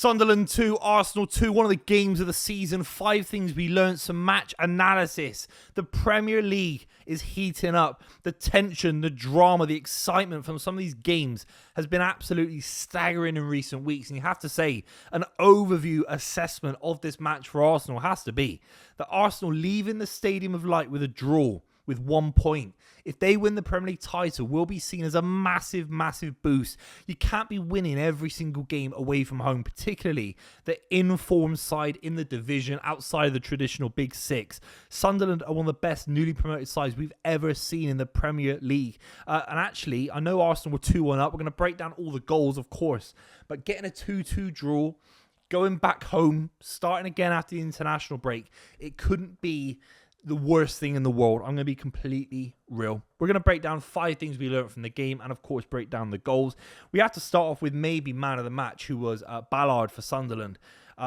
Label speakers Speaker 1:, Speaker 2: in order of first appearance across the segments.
Speaker 1: Sunderland 2, Arsenal 2, one of the games of the season. 5 things we learned, some match analysis. The Premier League is heating up. The tension, the drama, the excitement from some of these games has been absolutely staggering in recent weeks. And you have to say, an overview assessment of this match for Arsenal has to be that Arsenal leaving the Stadium of Light with a draw, with 1 point. If they win the Premier League title, will be seen as a massive, massive boost. You can't be winning every single game away from home, particularly the informed side in the division outside of the traditional Big Six. Sunderland are one of the best newly promoted sides we've ever seen in the Premier League. And actually, I know Arsenal were 2-1 up. We're going to break down all the goals, of course. But getting a 2-2 draw, going back home, starting again after the international break, it couldn't be the worst thing in the world. I'm going to be completely real. We're going to break down 5 things we learned from the game and, of course, break down the goals. We have to start off with maybe man of the match, who was Ballard for Sunderland.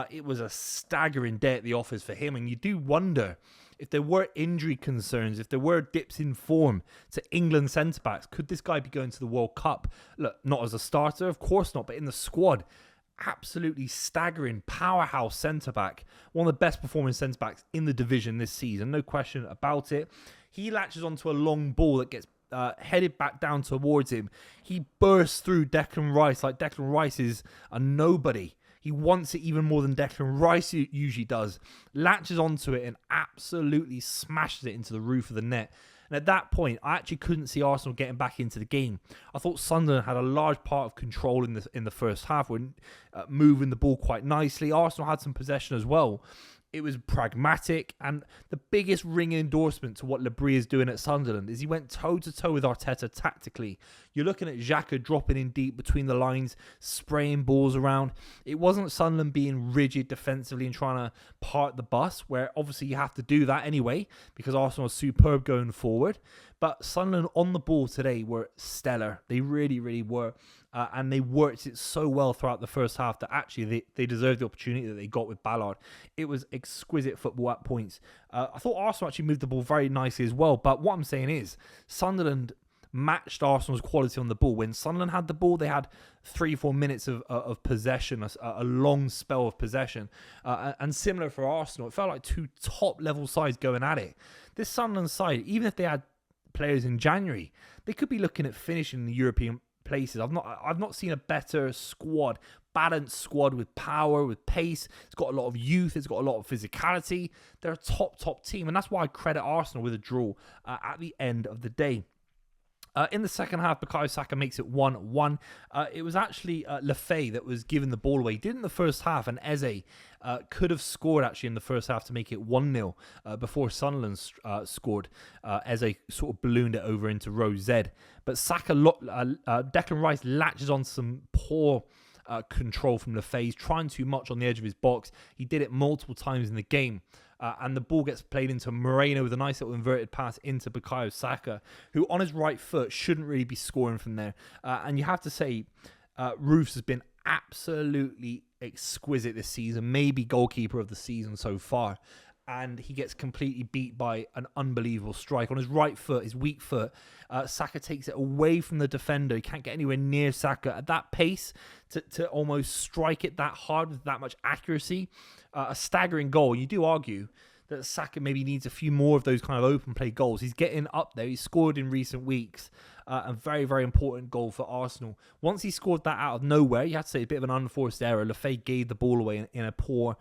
Speaker 1: It was a staggering day at the office for him, and you do wonder if there were injury concerns, if there were dips in form to England centre-backs, could this guy be going to the World Cup? Look, not as a starter, of course not, but in the squad. Absolutely staggering powerhouse centre-back. One of the best performing centre-backs in the division this season. No question about it. He latches onto a long ball that gets headed back down towards him. He bursts through Declan Rice like Declan Rice is a nobody. He wants it even more than Declan Rice usually does. Latches onto it and absolutely smashes it into the roof of the net. And at that point, I actually couldn't see Arsenal getting back into the game. I thought Sunderland had a large part of control in the first half. We're moving the ball quite nicely. Arsenal had some possession as well. It was pragmatic, and the biggest ringing endorsement to what Labrie is doing at Sunderland is he went toe-to-toe with Arteta tactically. You're looking at Xhaka dropping in deep between the lines, spraying balls around. It wasn't Sunderland being rigid defensively and trying to park the bus, where obviously you have to do that anyway, because Arsenal are superb going forward. But Sunderland on the ball today were stellar. They really, really were. And they worked it so well throughout the first half that actually they deserved the opportunity that they got with Ballard. It was exquisite football at points. I thought Arsenal actually moved the ball very nicely as well. But what I'm saying is, Sunderland matched Arsenal's quality on the ball. When Sunderland had the ball, they had 3-4 minutes of possession, a long spell of possession. And similar for Arsenal, it felt like 2 top-level sides going at it. This Sunderland side, even if they had players in January, they could be looking at finishing the European places. I've not seen a better squad, balanced squad with power, with pace. It's got a lot of youth. It's got a lot of physicality. They're a top team, and that's why I credit Arsenal with a draw at the end of the day. In the second half, Bukayo Saka makes it 1-1. It was actually Lefebvre that was giving the ball away. He did in the first half, and Eze could have scored actually in the first half to make it 1-0 before Sunderland scored. Eze sort of ballooned it over into row Z. But Saka, Declan Rice latches on some poor control from Lefebvre. He's trying too much on the edge of his box. He did it multiple times in the game. And the ball gets played into Moreno with a nice little inverted pass into Bukayo Saka, who on his right foot shouldn't really be scoring from there. And you have to say, Roofs has been absolutely exquisite this season, maybe goalkeeper of the season so far. And he gets completely beat by an unbelievable strike. On his right foot, his weak foot, Saka takes it away from the defender. He can't get anywhere near Saka. At that pace, to almost strike it that hard with that much accuracy, a staggering goal. You do argue that Saka maybe needs a few more of those kind of open play goals. He's getting up there. He's scored in recent weeks. A very, very important goal for Arsenal. Once he scored that out of nowhere, you have to say a bit of an unforced error. Lefebvre gave the ball away in a poor,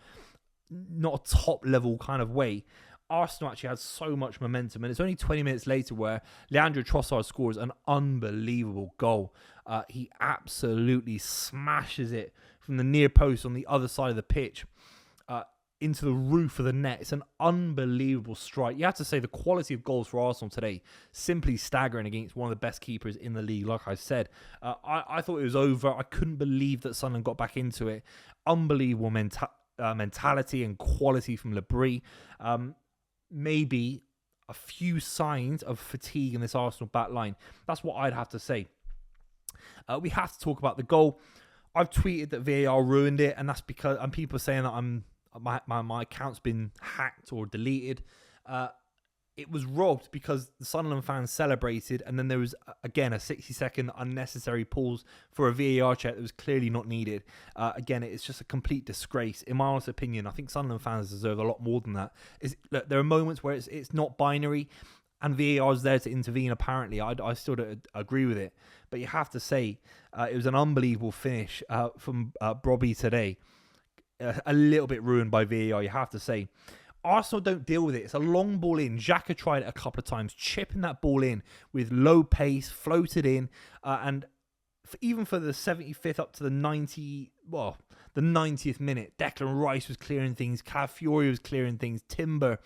Speaker 1: not a top level kind of way. Arsenal actually had so much momentum, and it's only 20 minutes later where Leandro Trossard scores an unbelievable goal. He absolutely smashes it from the near post on the other side of the pitch into the roof of the net. It's an unbelievable strike. You have to say the quality of goals for Arsenal today, simply staggering against one of the best keepers in the league, like I said. I thought it was over. I couldn't believe that Sunderland got back into it. Unbelievable mentality and quality from Labrie. Maybe a few signs of fatigue in this Arsenal back line. That's what I'd have to say. We have to talk about the goal. I've tweeted that VAR ruined it, and that's because people are saying that my account's been hacked or deleted. it was robbed because the Sunderland fans celebrated, and then there was, again, a 60-second unnecessary pause for a VAR check that was clearly not needed. Again, it's just a complete disgrace. In my honest opinion, I think Sunderland fans deserve a lot more than that. Look, there are moments where it's not binary, and VAR is there to intervene, apparently. I still don't agree with it. But you have to say, it was an unbelievable finish from Brobby today. A little bit ruined by VAR, you have to say. Arsenal don't deal with it. It's a long ball in. Xhaka tried it a couple of times, chipping that ball in with low pace, floated in, and even for the 75th up to the 90th minute, Declan Rice was clearing things, Calafiori was clearing things, Timber.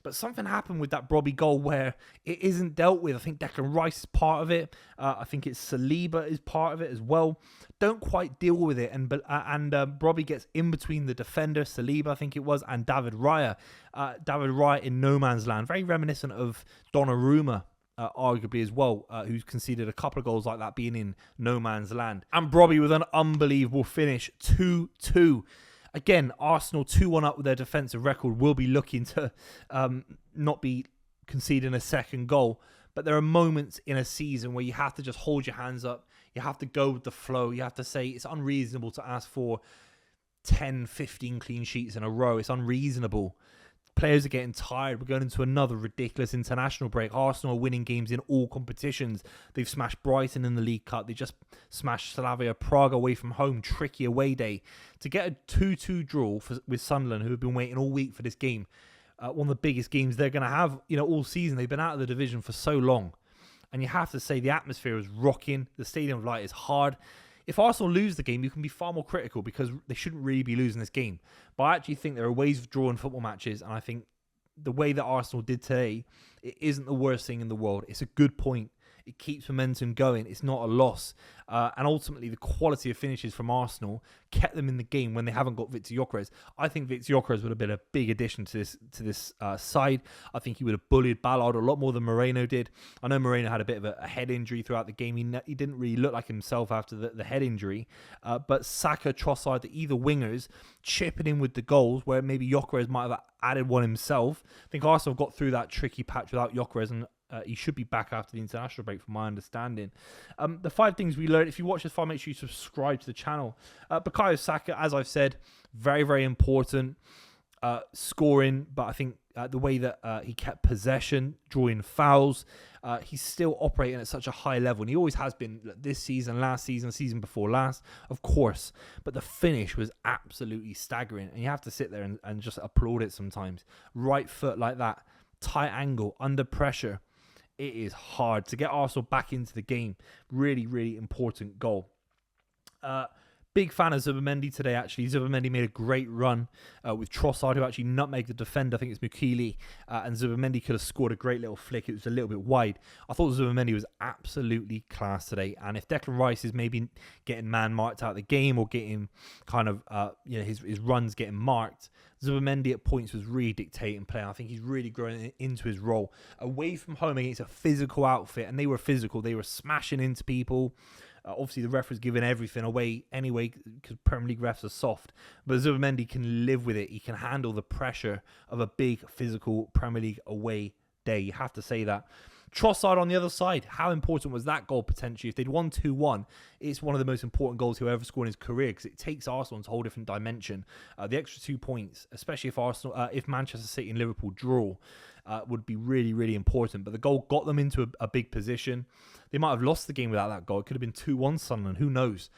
Speaker 1: But something happened with that Brobby goal where it isn't dealt with. I think Declan Rice is part of it. I think it's Saliba is part of it as well. Don't quite deal with it. And Brobby gets in between the defender, Saliba, I think it was, and David Raya. David Raya in no man's land. Very reminiscent of Donnarumma, arguably as well, who's conceded a couple of goals like that, being in no man's land. And Brobby with an unbelievable finish, 2-2. Again, Arsenal 2-1 up with their defensive record will be looking to not be conceding a second goal. But there are moments in a season where you have to just hold your hands up. You have to go with the flow. You have to say it's unreasonable to ask for 10, 15 clean sheets in a row. It's unreasonable. Players are getting tired. We're going into another ridiculous international break. Arsenal are winning games in all competitions. They've smashed Brighton in the League Cup. They just smashed Slavia Prague away from home. Tricky away day. To get a 2-2 draw with Sunderland, who have been waiting all week for this game, one of the biggest games they're going to have, all season. They've been out of the division for so long. And you have to say the atmosphere is rocking. The Stadium of Light is hard. If Arsenal lose the game, you can be far more critical because they shouldn't really be losing this game. But I actually think there are ways of drawing football matches, and I think the way that Arsenal did today, it isn't the worst thing in the world. It's a good point. It keeps momentum going. It's not a loss. And ultimately, the quality of finishes from Arsenal kept them in the game when they haven't got Victor Gyökeres. I think Victor Gyökeres would have been a big addition to this side. I think he would have bullied Ballard a lot more than Moreno did. I know Moreno had a bit of a head injury throughout the game. He didn't really look like himself after the head injury. But Saka, Trossard, either wingers, chipping in with the goals where maybe Gyökeres might have added one himself. I think Arsenal got through that tricky patch without Gyökeres, and he should be back after the international break, from my understanding. The 5 things we learned. If you watch this file, make sure you subscribe to the channel. Bukayo Saka, as I've said, very, very important. Scoring, but I think the way that he kept possession, drawing fouls, he's still operating at such a high level. And he always has been this season, last season, season before last, of course. But the finish was absolutely staggering. And you have to sit there and just applaud it sometimes. Right foot like that, tight angle, under pressure. It is hard to get Arsenal back into the game. Really, really important goal. Big fan of Zubimendi today, actually. Zubimendi made a great run with Trossard, who actually nutmegged the defender. I think it's Mukili. And Zubimendi could have scored a great little flick. It was a little bit wide. I thought Zubimendi was absolutely class today. And if Declan Rice is maybe getting man-marked out of the game or getting kind of, his runs getting marked, Zubimendi at points was really dictating play. I think he's really growing into his role. Away from home against a physical outfit, and they were physical. They were smashing into people. Obviously, the ref was giving everything away anyway because Premier League refs are soft. But Zubimendi can live with it. He can handle the pressure of a big physical Premier League away day. You have to say that. Trossard on the other side, how important was that goal potentially? If they'd won 2-1, it's one of the most important goals he'll ever score in his career because it takes Arsenal into a whole different dimension. The extra 2 points, especially if Manchester City and Liverpool draw, would be really, really important. But the goal got them into a big position. They might have lost the game without that goal. It could have been 2-1 Sunderland. Who knows?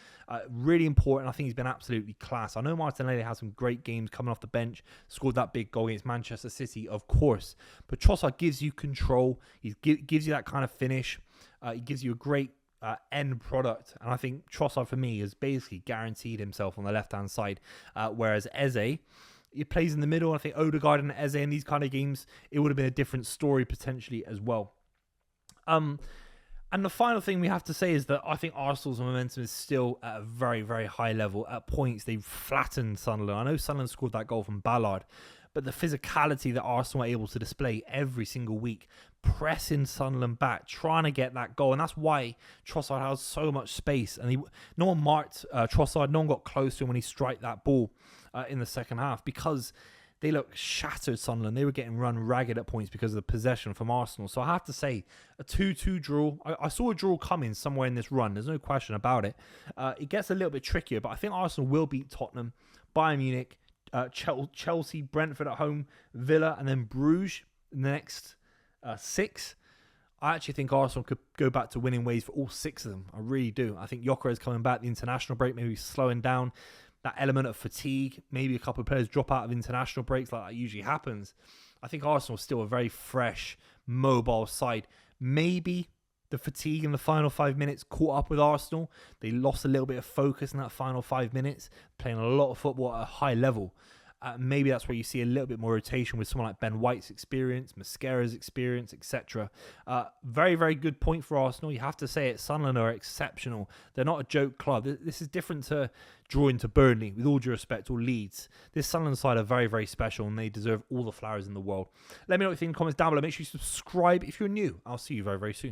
Speaker 1: Really important. I think he's been absolutely class. I know Martinelli has some great games coming off the bench. Scored that big goal against Manchester City, of course. But Trossard gives you control. He gives you that kind of finish. He gives you a great end product. And I think Trossard, for me, has basically guaranteed himself on the left-hand side. Whereas Eze, he plays in the middle. I think Odegaard and Eze in these kind of games, it would have been a different story potentially as well. And the final thing we have to say is that I think Arsenal's momentum is still at a very, very high level. At points, they've flattened Sunderland. I know Sunderland scored that goal from Ballard, but the physicality that Arsenal are able to display every single week, pressing Sunderland back, trying to get that goal. And that's why Trossard has so much space. And no one marked Trossard. No one got close to him when he struck that ball in the second half because they look shattered, Sunderland. They were getting run ragged at points because of the possession from Arsenal. So I have to say, a 2-2 draw. I saw a draw coming somewhere in this run. There's no question about it. It gets a little bit trickier, but I think Arsenal will beat Tottenham, Bayern Munich, Chelsea, Brentford at home, Villa, and then Bruges in the next 6. I actually think Arsenal could go back to winning ways for all 6 of them. I really do. I think Gyökeres is coming back. The international break maybe slowing down. That element of fatigue. Maybe a couple of players drop out of international breaks like that usually happens. I think Arsenal is still a very fresh, mobile side. Maybe the fatigue in the final 5 minutes caught up with Arsenal. They lost a little bit of focus in that final 5 minutes, playing a lot of football at a high level. Maybe that's where you see a little bit more rotation with someone like Ben White's experience, Mascara's experience, etc. Very, very good point for Arsenal. You have to say it. Sunderland are exceptional. They're not a joke club. This is different to drawing to Burnley, with all due respect, or Leeds. This Sunderland side are very, very special, and they deserve all the flowers in the world. Let me know what you think in the comments down below. Make sure you subscribe if you're new. I'll see you very, very soon.